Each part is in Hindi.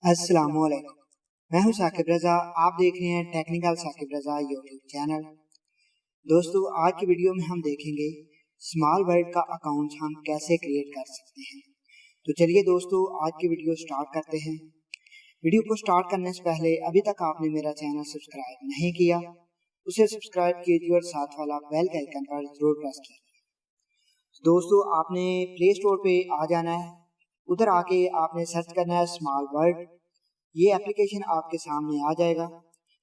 अस्सलामुअलैकुम। मैं हूं साकिब रजा। आप देख रहे हैं टेक्निकल साकिब रजा यूट्यूब चैनल। दोस्तों, आज की वीडियो में हम देखेंगे स्मॉल वर्ल्ड का अकाउंट हम कैसे क्रिएट कर सकते हैं। तो चलिए दोस्तों, आज की वीडियो स्टार्ट करते हैं। वीडियो को स्टार्ट करने से पहले अभी तक आपने मेरा चैनल सब्सक्राइब नहीं किया, उसे सब्सक्राइब कीजिए और साथ वाला बेल का आइकन पर जरूर प्रेस कीजिए। दोस्तों, आपने प्ले स्टोर पे आ जाना है। उधर आके आपने सर्च करना है स्मॉल वर्ल्ड। ये एप्लीकेशन आपके सामने आ जाएगा।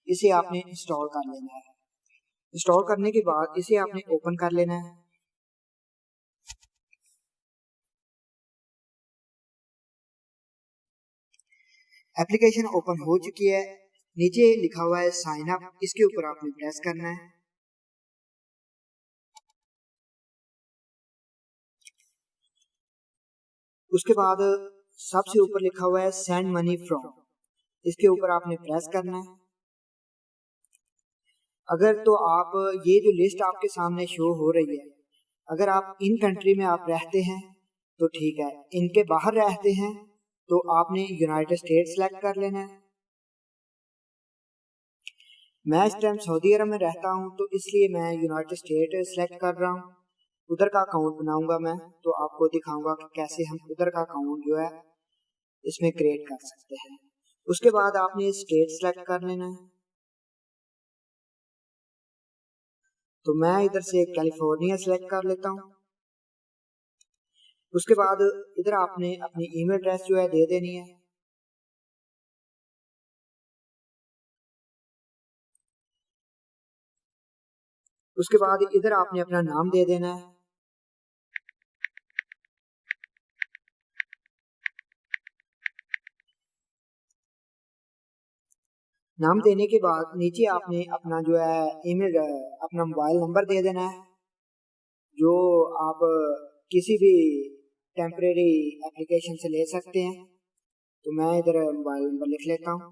इसे आपने इंस्टॉल कर लेना है। इंस्टॉल करने के बाद इसे आपने ओपन कर लेना है। एप्लीकेशन ओपन हो चुकी है। नीचे लिखा हुआ है साइन अप, इसके ऊपर आपने प्रेस करना है। उसके बाद सबसे ऊपर लिखा हुआ है सेंड मनी फ्रॉम, इसके ऊपर आपने प्रेस करना है। अगर तो आप ये जो लिस्ट आपके सामने शो हो रही है, अगर आप इन कंट्री में आप रहते हैं तो ठीक है, इनके बाहर रहते हैं तो आपने यूनाइटेड स्टेट सेलेक्ट कर लेना है। मैं इस टाइम सऊदी अरब में रहता हूं तो इसलिए मैं यूनाइटेड स्टेट सेलेक्ट कर रहा हूं। उधर का अकाउंट बनाऊंगा मैं, तो आपको दिखाऊंगा कि कैसे हम उधर का अकाउंट जो है इसमें क्रिएट कर सकते हैं। उसके बाद आपने स्टेट सेलेक्ट कर लेना है। तो मैं इधर से कैलिफोर्निया सेलेक्ट कर लेता हूं। उसके बाद इधर आपने अपनी ईमेल एड्रेस जो है दे देनी है। उसके बाद इधर आपने अपना नाम दे देना है। नाम देने के बाद नीचे आपने अपना जो है ईमेल, अपना मोबाइल नंबर दे देना है, जो आप किसी भी टेम्परेरी एप्लीकेशन से ले सकते हैं। तो मैं इधर मोबाइल नंबर लिख लेता हूँ।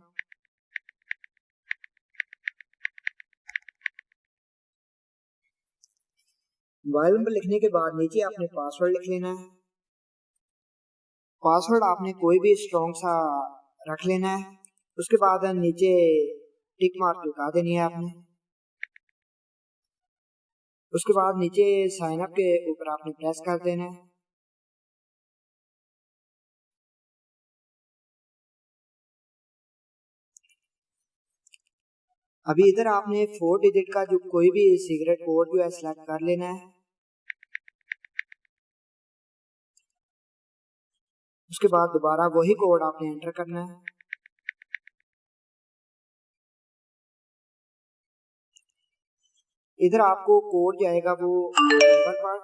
मोबाइल नंबर लिखने के बाद नीचे आपने पासवर्ड लिख लेना है। पासवर्ड आपने कोई भी स्ट्रॉन्ग सा रख लेना है। उसके बाद नीचे टिक मार्क लगा देनी है आपने। उसके बाद नीचे साइन अप के ऊपर आपने प्रेस कर देना है। अभी इधर आपने 4 डिजिट का जो कोई भी सीक्रेट कोड जो है सिलेक्ट कर लेना है। उसके बाद दोबारा वही कोड आपने एंटर करना है। इधर आपको कोड जाएगा वो नंबर पर।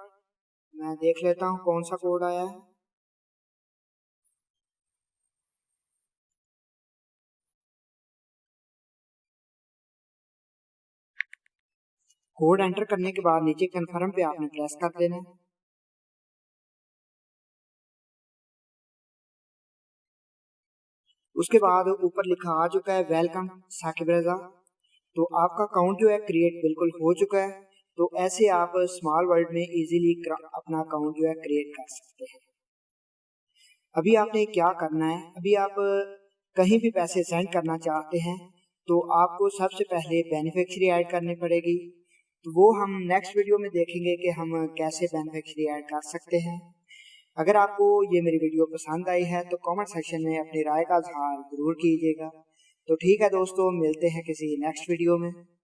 मैं देख लेता हूँ कौन सा कोड आया है। कोड एंटर करने के बाद नीचे कन्फर्म पे आपने प्रेस कर देना है। उसके बाद ऊपर लिखा आ चुका है वेलकम साकिब रजा। तो आपका अकाउंट जो है क्रिएट बिल्कुल हो चुका है। तो ऐसे आप स्मॉल वर्ल्ड में इजीली अपना अकाउंट जो है क्रिएट कर सकते हैं। अभी आपने क्या करना है, अभी आप कहीं भी पैसे सेंड करना चाहते हैं तो आपको सबसे पहले बेनिफिशियरी ऐड करनी पड़ेगी। तो वो हम नेक्स्ट वीडियो में देखेंगे कि हम कैसे बेनिफिशियरी ऐड कर सकते हैं। अगर आपको ये मेरी वीडियो पसंद आई है तो कमेंट सेक्शन में अपनी राय का इजहार जरूर कीजिएगा। तो ठीक है दोस्तों, मिलते हैं किसी नेक्स्ट वीडियो में।